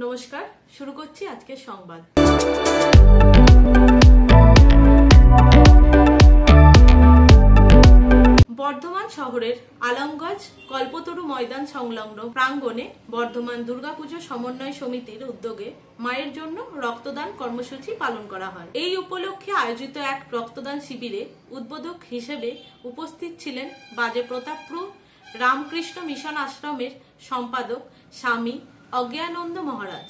নমস্কার, শুরু করছি আজকের সংবাদ। বর্ধমান শহরের আলমগঞ্জ কল্পতরু ময়দান সংলগ্ন প্রাঙ্গণে বর্ধমান দুর্গাপুজো সমন্বয় সমিতির উদ্যোগে মায়ের জন্য রক্তদান কর্মসূচি পালন করা হয়। এই উপলক্ষে আয়োজিত এক রক্তদান শিবিরে উদ্বোধক হিসেবে উপস্থিত ছিলেন বাজে প্রতাপপুর রামকৃষ্ণ মিশন আশ্রমের সম্পাদক স্বামী অজ্ঞানন্দ মহারাজ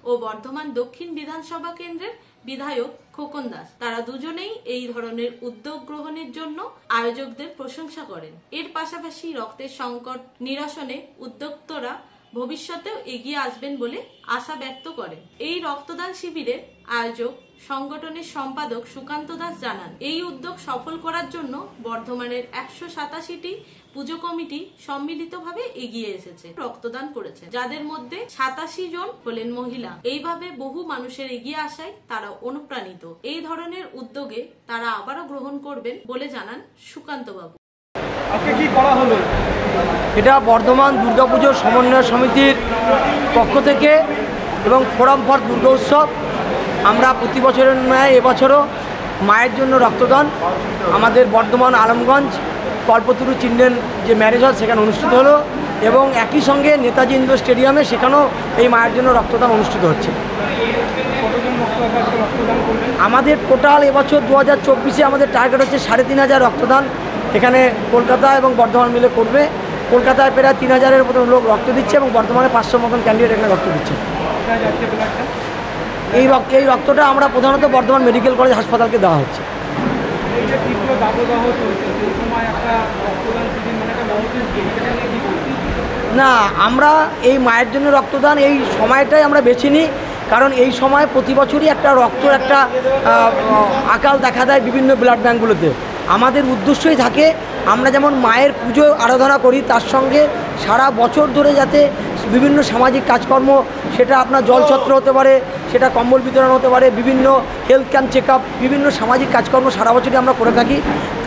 ও বর্ধমান দক্ষিণ বিধানসভা কেন্দ্রের বিধায়ক খোকন দাস। তারা দুজনেই এই ধরনের উদ্যোগ গ্রহণের জন্য আয়োজকদের প্রশংসা করেন। এর পাশাপাশি রক্তের সংকট নিরসনে উদ্যোক্তরা ভবিষ্যতেও এগিয়ে আসবেন বলে আশা ব্যক্ত করেন। এই রক্তদান শিবিরের আয়োজক সংগঠনের সম্পাদক সুকান্ত দাস জানান, এই উদ্যোগ সফল করার জন্য বর্ধমানের 187টি পুজো কমিটি সম্মিলিতভাবে এগিয়ে এসেছে, রক্তদান করেছে, যাদের মধ্যে 87 জন হলেন মহিলা। এইভাবে বহু মানুষের এগিয়ে আসায় তারা অনুপ্রাণিত। এই ধরনের উদ্যোগে তারা আবারও গ্রহণ করবেন বলে জানান সুকান্ত বাবু। আজকে কি করা হলো? এটা বর্ধমান দুর্গাপুজো সমন্বয় সমিতির পক্ষ থেকে এবং ফোরাম ফর দুর্গা উৎসব, আমরা প্রতি বছরের ন্যায় এবছরও মায়ের জন্য রক্তদান আমাদের বর্ধমান আলমগঞ্জ কল্পতরু চিলড্রেন যে ম্যারেজ হল সেখানে অনুষ্ঠিত হলো এবং একই সঙ্গে নেতাজি ইন্ডোর স্টেডিয়ামে সেখানেও এই মায়ের জন্য রক্তদান অনুষ্ঠিত হচ্ছে। আমাদের টোটাল এবছর 2024-এ আমাদের টার্গেট হচ্ছে 3500 রক্তদান। এখানে কলকাতা এবং বর্ধমান মিলে করবে। কলকাতায় প্রায় 3000-এর মতন লোক রক্ত দিচ্ছে এবং বর্ধমানে 500 মতন ক্যান্ডিডেট এখানে রক্ত দিচ্ছে। এই রক্তটা আমরা প্রধানত বর্ধমান মেডিকেল কলেজ হাসপাতালকে দেওয়া হচ্ছে। না, আমরা এই মায়ের জন্য রক্তদান এই সময়টাই আমরা বেছে নিই, কারণ এই সময় প্রতি বছরই একটা রক্তর একটা আকাল দেখা দেয় বিভিন্ন ব্লাড ব্যাঙ্কগুলোতে। আমাদের উদ্দেশ্যই থাকে আমরা যেমন মায়ের পুজো আরাধনা করি, তার সঙ্গে সারা বছর ধরে যাতে বিভিন্ন সামাজিক কাজকর্ম, সেটা আপনার জলছত্র হতে পারে, সেটা কম্বল বিতরণ হতে পারে, বিভিন্ন হেলথ ক্যাম্প চেক আপ, বিভিন্ন সামাজিক কাজকর্ম সারা বছরই আমরা করে থাকি।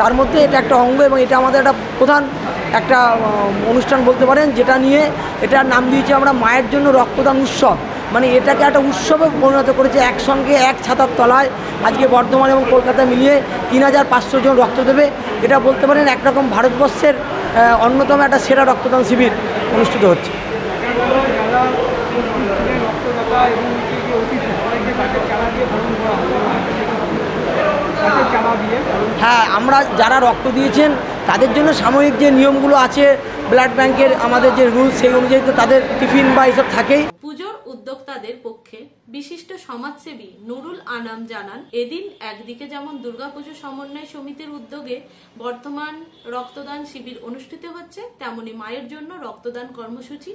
তার মধ্যে এটা একটা অঙ্গ এবং এটা আমাদের একটা প্রধান একটা অনুষ্ঠান বলতে পারেন, যেটা নিয়ে এটার নাম দিয়েছি আমরা মায়ের জন্য রক্তদান উৎসব। মানে এটাকে একটা উৎসবে পরিণত করেছে। একসঙ্গে এক ছাতার তলায় আজকে বর্ধমান এবং কলকাতা মিলিয়ে 3500 জন রক্ত দেবে। এটা বলতে পারেন একরকম ভারতবর্ষের অন্যতম একটা সেরা রক্তদান শিবির অনুষ্ঠিত হচ্ছে। হ্যাঁ, আমরা যারা রক্ত দিয়েছেন তাদের জন্য সাময়িক যে নিয়মগুলো আছে ব্লাড ব্যাংকের আমাদের যে রুলস, সেই অনুযায়ী তো তাদের টিফিন বা এইসব থাকেই। পুজোর উদ্যোক্তাদের পক্ষে বিশিষ্ট সমাজসেবী নুরুল আনাম জানান, এদিন একদিকে যেমন দুর্গাপুজো সমন্বয় সমিতির উদ্যোগে বর্তমান রক্তদান শিবির অনুষ্ঠিত হচ্ছে, তেমনি মায়ের জন্য রক্তদান কর্মসূচি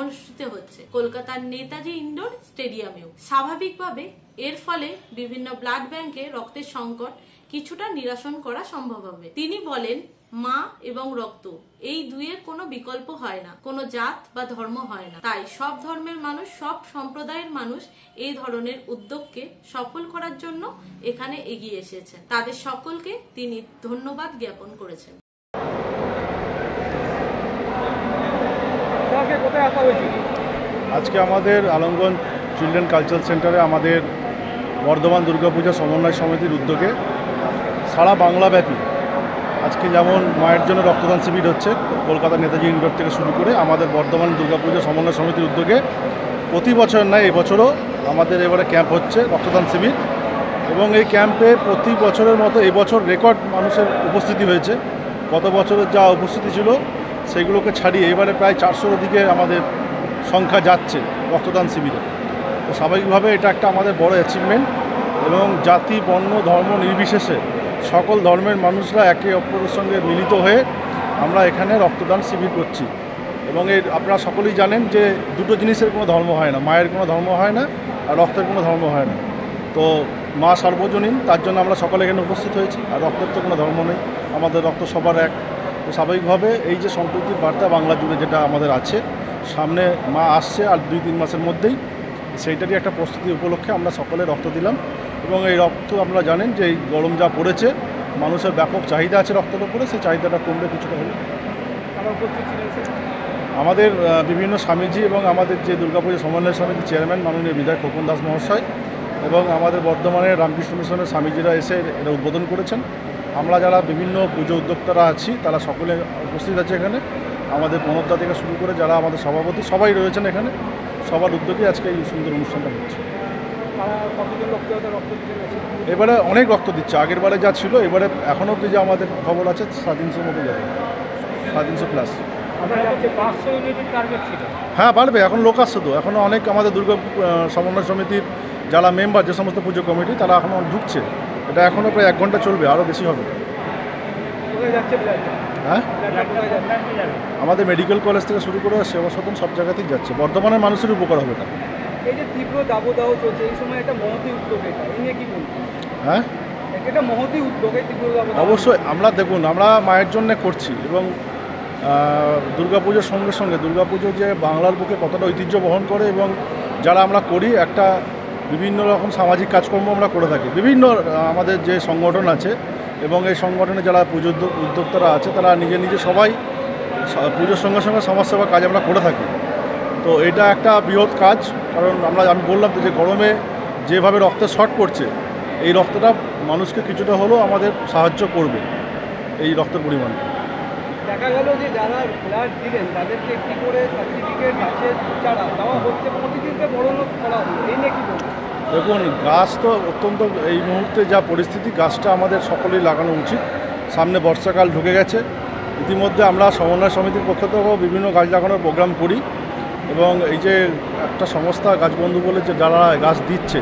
অনুষ্ঠিত হচ্ছে কলকাতার নেতাজি ইন্ডোর স্টেডিয়ামেও। স্বাভাবিকভাবে এর ফলে বিভিন্ন ব্লাড ব্যাংকে রক্তের সংকট কিছুটা নিরসন করা সম্ভব হবে। তিনি বলেন, মা এবং রক্ত এই দুইয়ের কোনো বিকল্প হয় না, কোনো জাত বা ধর্ম হয় না। তাই সব ধর্মের মানুষ, সব সম্প্রদায়ের মানুষ এই ধরনের উদ্যোগকে সফল করার জন্য এখানে এগিয়ে এসেছেন। তাদের সকলকে তিনি ধন্যবাদ জ্ঞাপন করেছেন। আজকে আমাদের আলমগঞ্জ চিলড্রেন কালচারাল সেন্টারে আমাদের বর্ধমান দুর্গাপূজা সমন্বয় সমিতির উদ্যোগে সারা বাংলাব্যাপী আজকে যেমন মায়ের জন্য রক্তদান শিবির হচ্ছে কলকাতা নেতাজি ইন্ডোর থেকে শুরু করে, আমাদের বর্ধমান দুর্গাপূজা সমন্বয় সমিতির উদ্যোগে প্রতি বছর নয় এবছরও আমাদের এবারে ক্যাম্প হচ্ছে রক্তদান শিবির। এবং এই ক্যাম্পে প্রতি বছরের মতো এবছর রেকর্ড মানুষের উপস্থিতি হয়েছে। গত বছরের যা উপস্থিতি ছিল সেগুলোকে ছাড়িয়ে এবারে প্রায় 400-র দিকে আমাদের সংখ্যা যাচ্ছে রক্তদান শিবিরে। তো স্বাভাবিকভাবে এটা একটা আমাদের বড় অ্যাচিভমেন্ট এবং জাতি, বর্ণ, ধর্ম নির্বিশেষে সকল ধর্মের মানুষরা একে অপরের সঙ্গে মিলিত হয়ে আমরা এখানে রক্তদান শিবির করছি। এবং আপনারা সকলেই জানেন যে দুটো জিনিসের কোনো ধর্ম হয় না, মায়ের কোনো ধর্ম হয় না আর রক্তের কোনো ধর্ম হয় না। তো মা সার্বজনীন, তার জন্য আমরা সকলে এখানে উপস্থিত হয়েছি। আর রক্তের তো কোনো ধর্ম নেই, আমাদের রক্ত সবার এক। তো স্বাভাবিকভাবে এই যে সম্প্রীতির বার্তা বাংলা জুড়ে যেটা আমাদের আছে, সামনে মা আসছে আর 2-3 মাসের মধ্যেই, সেইটারই একটা প্রস্তুতি উপলক্ষে আমরা সকলে রক্ত দিলাম। এবং এই রক্ত আপনারা জানেন যে এই গরম যা পড়েছে, মানুষের ব্যাপক চাহিদা আছে রক্তের উপরে, সেই চাহিদাটা কমবে কিছুটা হলে। আমাদের বিভিন্ন স্বামীজি এবং আমাদের যে দুর্গাপুজো সমন্বয় সমিতির চেয়ারম্যান মাননীয় বিধায়ক খোকন দাস মহাশয় এবং আমাদের বর্ধমানের রামকৃষ্ণ মিশনের স্বামীজিরা এসে এটা উদ্বোধন করেছেন। আমরা যারা বিভিন্ন পুজো উদ্যোক্তারা আছি তারা সকলে উপস্থিত আছে এখানে। আমাদের প্রণবদা থেকে শুরু করে যারা আমাদের সভাপতি সবাই রয়েছেন এখানে, সবার উদ্যোগে আজকে এই সুন্দর অনুষ্ঠানটা হচ্ছে। এবারে অনেক রক্ত দিচ্ছে, আগের বারে যা ছিল এবারে এখনও অবধি যে আমাদের খবর আছে 350 মতো যাবে, 350+। হ্যাঁ বাড়বে, এখন লোক আসছে তো, এখনও অনেক আমাদের দুর্গা সমন্বয় সমিতির যারা মেম্বার, যে সমস্ত পুজো কমিটি তারা এখনও ঢুকছে। এটা এখনও প্রায় 1 ঘন্টা চলবে, আরও বেশি হবে। হ্যাঁ আমাদের মেডিকেল কলেজ থেকে শুরু করে সেবা সদন সব জায়গাতেই যাচ্ছে, বর্ধমানের মানুষের উপকার হবে এটা। এই যে তীব্র দাবদাহ চলছে এই সময় একটা মহতী উদ্যোগ, এটা এই নিয়ে কি বলবো? হ্যাঁ এটা মহতী উদ্যোগ, এই তীব্র দাবদাহ অবশ্যই আমরা দেখুন আমরা মায়ের জন্য করছি এবং দুর্গাপুজোর সঙ্গে সঙ্গে দুর্গাপুজো যে বাংলার বুকে কতটা ঐতিহ্য বহন করে এবং যারা আমরা করি একটা বিভিন্ন রকম সামাজিক কাজকর্ম আমরা করে থাকি। বিভিন্ন আমাদের যে সংগঠন আছে এবং এই সংগঠনে যারা পুজো উদ্যোক্তারা আছে তারা নিজে নিজে সবাই পুজোর সঙ্গে সঙ্গে সমাজসেবা কাজ আমরা করে থাকি। তো এটা একটা বৃহৎ কাজ, কারণ আমি বললাম তো যে গরমে যেভাবে রক্তের শর্ট পড়ছে, এই রক্তটা মানুষকে কিছুটা হলেও আমাদের সাহায্য করবে এই রক্তের পরিমাণ। দেখা গেল যে যারা ব্লাড দিলেন তাদেরকে একটি করে সার্টিফিকেট গাছের চারা দেওয়া হচ্ছে, প্রতিদিনকে বড় করা হলো, এই নিয়ে কী বলবো? দেখুন গাছ তো অত্যন্ত এই মুহূর্তে যা পরিস্থিতি, গাছটা আমাদের সকলেই লাগানো উচিত। সামনে বর্ষাকাল ঢুকে গেছে, ইতিমধ্যে আমরা সমন্বয় সমিতির পক্ষ থেকেও বিভিন্ন গাছ লাগানোর প্রোগ্রাম করি এবং এই যে একটা সংস্থা গাছ বন্ধু বলে যে যারা গাছ দিচ্ছে,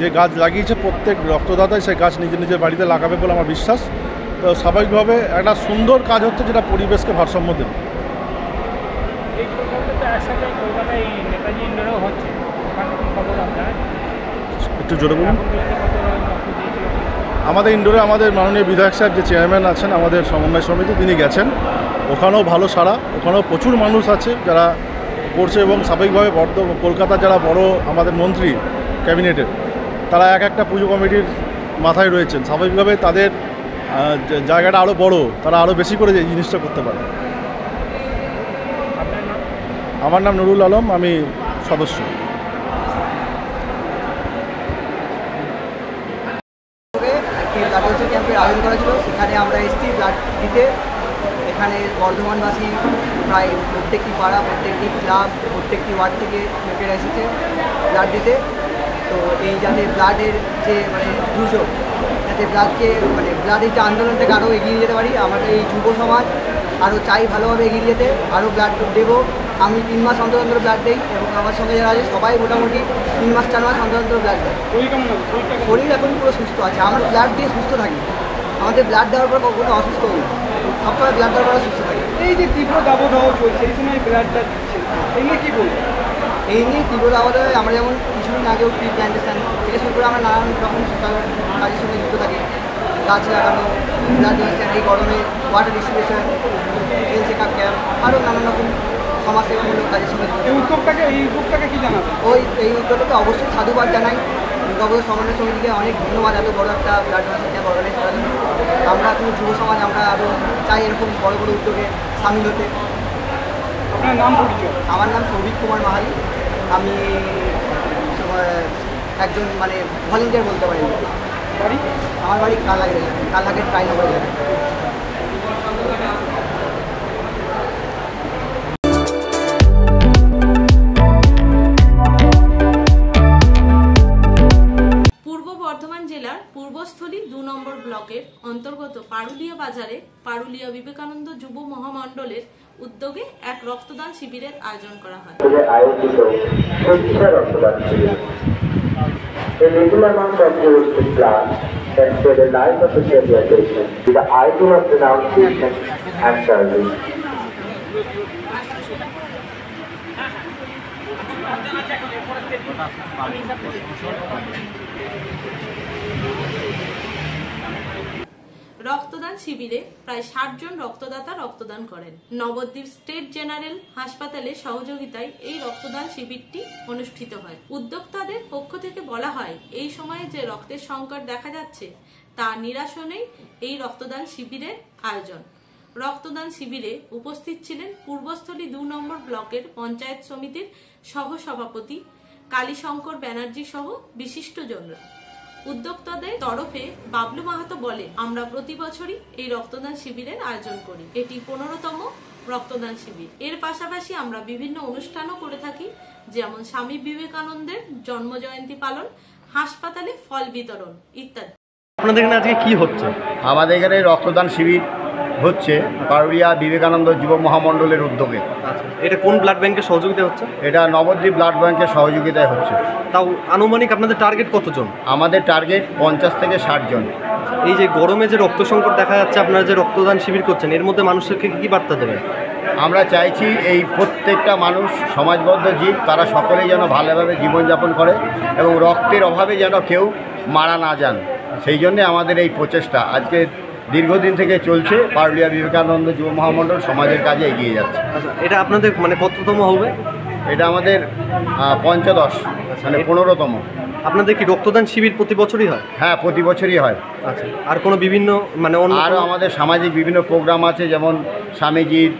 যে গাছ লাগিয়েছে প্রত্যেক রক্তদাতাই সেই গাছ নিজের নিজের বাড়িতে লাগাবে বলে আমার বিশ্বাস। তো স্বাভাবিকভাবে একটা সুন্দর কাজ হচ্ছে যেটা পরিবেশকে ভারসাম্য দেবে। একটু জোরে বলুন। আমাদের ইন্ডোরে আমাদের মাননীয় বিধায়ক সাহেব যে চেয়ারম্যান আছেন আমাদের সমন্বয় সমিতি, তিনি গেছেন, ওখানেও ভালো সাড়া, ওখানেও প্রচুর মানুষ আছে যারা করছে এবং স্বাভাবিকভাবে কলকাতার যারা বড় আমাদের মন্ত্রী ক্যাবিনেটের তারা এক একটা পুজো কমিটির মাথায় রয়েছেন, স্বাভাবিকভাবে তাদের জায়গাটা আরও বড়, তারা আরও বেশি করে এই জিনিসটা করতে পারে। আমার নাম নুরুল আলম, আমি সদস্য। একটি ব্লাড ডোনেশন ক্যাম্পের আয়োজন করা ছিল, সেখানে আমরা এসেছি ব্লাড দিতে। এখানে বর্ধমানবাসী প্রায় প্রত্যেকটি পাড়া, প্রত্যেকটি ক্লাব, প্রত্যেকটি ওয়ার্ড থেকে লোকেরা এসেছে ব্লাড দিতে। তো এই যাতে ব্লাডের যে দুর্যোগ, যাতে ব্লাড এই যে আন্দোলনটাকে আরও এগিয়ে যেতে পারি, আমাদের এই যুব সমাজ আরও চাই ভালোভাবে এগিয়ে যেতে, আরও ব্লাড দেবো। আমি 3 মাস অন্তর অন্তর ব্লাড দিই এবং আমার সঙ্গে যারা আছে সবাই মোটামুটি 3 মাস 4 মাস অন্তর অন্তর ব্লাড দেয়। শরীর এখন পুরো সুস্থ আছে, আমরা ব্লাড দিয়ে সুস্থ থাকি, আমাদের ব্লাড দেওয়ার পর কখনো অসুস্থ হই, সবসময় ব্লাড দেওয়ার পর সুস্থ থাকি। এই যে তীব্র দাবদাহ চলছে এই সময় ব্লাডটা দিচ্ছে, এই নিয়ে কী বলবো? এই নিয়ে তীব্র দাবদাহে আমরা যেমন কিছুদিন আগেও ট্রি প্ল্যান্টেশন থেকে শুরু করে আমরা নানান রকম সোশ্যাল কাজের সঙ্গে যুক্ত থাকি, গাছ লাগানো, ব্লাড ডোনেশন, এই গরমে water distribution, health check up camp, আরও নানান রকম সমাজসেবামূলক কাজের সঙ্গে এই উদ্যোগটাকে কী জানাবে? এই উদ্যোগটাকে অবশ্যই সাধুবাদ জানাই, দুর্গাপুজো সমন্বয় সমিতিকে অনেক ধন্যবাদ এত বড় একটা ব্লাড ডোনেশন ক্যাম্প অর্গানাইজ করার জন্য। আমরা কিন্তু যুব সমাজ আমরা আরও চাই এরকম বড় বড় উদ্যোগে সামিল হতে। আপনার নাম পরিচয়? আমার নাম সৌভিক কুমার মাহালি, আমি একজন ভলেন্টিয়ার বলতে পারি। বাড়ি? আমার বাড়ি কালহাগের ট্রাইনগর এলাকায়। পূর্ব বর্ধমান জেলার পূর্বস্থলী 2 নম্বর ব্লকের অন্তর্গত পারুলিয়া বাজারে পারুলিয়া বিবেকানন্দ যুব মহামণ্ডলের উদ্যোগে এক রক্তদান শিবিরের আয়োজন করা হয়। আয়োজিত স্বেচ্ছা রক্তদান শিবির। A little amount of your blood can save the life of a severe patient with the idea of renunciation and service. রক্তদান শিবিরে প্রায় 60 জন রক্তদাতা রক্তদান করেন। নবদ্বীপ স্টেট জেনারেল হাসপাতালের সহযোগিতায় এই রক্তদান শিবিরটি অনুষ্ঠিত হয়। উদ্যোক্তাদের পক্ষ থেকে বলা হয়, এই সময়ে যে রক্তের সংকট দেখা যাচ্ছে তা নিরাসনেই এই রক্তদান শিবিরের আয়োজন। রক্তদান শিবিরে উপস্থিত ছিলেন পূর্বস্থলী 2 নম্বর ব্লকের পঞ্চায়েত সমিতির সহসভাপতি কালীশঙ্কর ব্যানার্জি সহ বিশিষ্টজনরা। উদ্যোক্তাদের তরফে বাবলু মাহাতো বলে, আমরা প্রতি বছরই এই রক্তদান শিবিরের আয়োজন করি। এটি 15তম রক্তদান শিবির। এর পাশাপাশি আমরা বিভিন্ন অনুষ্ঠানও করে থাকি, যেমন স্বামী বিবেকানন্দের জন্মজয়ন্তী পালন, হাসপাতালে ফল বিতরণ ইত্যাদি। আপনাদের এখানে আজকে কি হচ্ছে? আমাদের এখানে রক্তদান শিবির হচ্ছে পারুলিয়া বিবেকানন্দ যুব মহামণ্ডলের উদ্যোগে। এটা কোন ব্লাড ব্যাংকের সহযোগিতা হচ্ছে? এটা নবদ্বীপ ব্লাড ব্যাংকের সহযোগিতায় হচ্ছে। তাও আনুমানিক আপনাদের টার্গেট কতজন? আমাদের টার্গেট 50 থেকে 60 জন। এই যে গরমে যে রক্ত সংকট দেখা যাচ্ছে, আপনারা যে রক্তদান শিবির করছেন, এর মধ্যে মানুষকে কী বার্তা দেবেন? আমরা চাইছি এই প্রত্যেকটা মানুষ সমাজবদ্ধ জীব, তারা সকলেই যেন ভালোভাবে জীবনযাপন করে এবং রক্তের অভাবে যেন কেউ মারা না যান। সেই জন্যে আমাদের এই প্রচেষ্টা আজকে দীর্ঘদিন থেকে চলছে। পারুলিয়া বিবেকানন্দ যুব মহামণ্ডল সমাজের কাজে এগিয়ে যাচ্ছে। আচ্ছা, এটা আপনাদের মানে কততম হবে? এটা আমাদের 15 মানে 15তম। আপনাদের কি রক্তদান শিবির প্রতি বছরই হয়? হ্যাঁ, প্রতি বছরই হয়। আচ্ছা, আর কোনো বিভিন্ন মানে আরও আমাদের সামাজিক বিভিন্ন প্রোগ্রাম আছে, যেমন স্বামীজির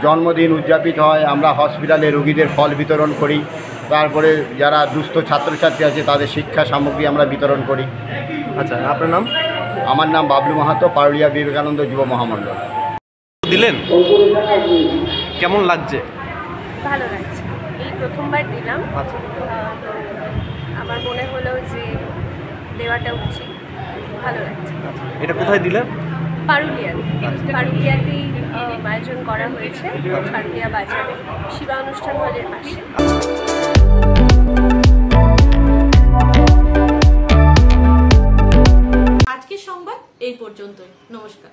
জন্মদিন উদযাপিত হয়। আমরা হসপিটালে রোগীদের ফল বিতরণ করি। তারপরে যারা দুস্থ ছাত্রছাত্রী আছে তাদের শিক্ষা সামগ্রী আমরা বিতরণ করি। আচ্ছা, আপনার নাম? আমার নাম বাবলু মাহাতো, পারুলিয়া বিবেকানন্দ যুব মহামণ্ডল। দিলেন, কেমন লাগছে? ভালো লাগছে, এই প্রথমবার দিলাম। আচ্ছা, আমার মনে হলো যে দেওয়াটা উচিত, ভালো লাগছে। এটা কোথায় দিলেন? পারুলিয়াতেই আয়োজন করা হয়েছে, পারুলিয়া বাজারে শিবা অনুষ্ঠান হলের পাশে। আজকের সংবাদ এই পর্যন্তই। নমস্কার।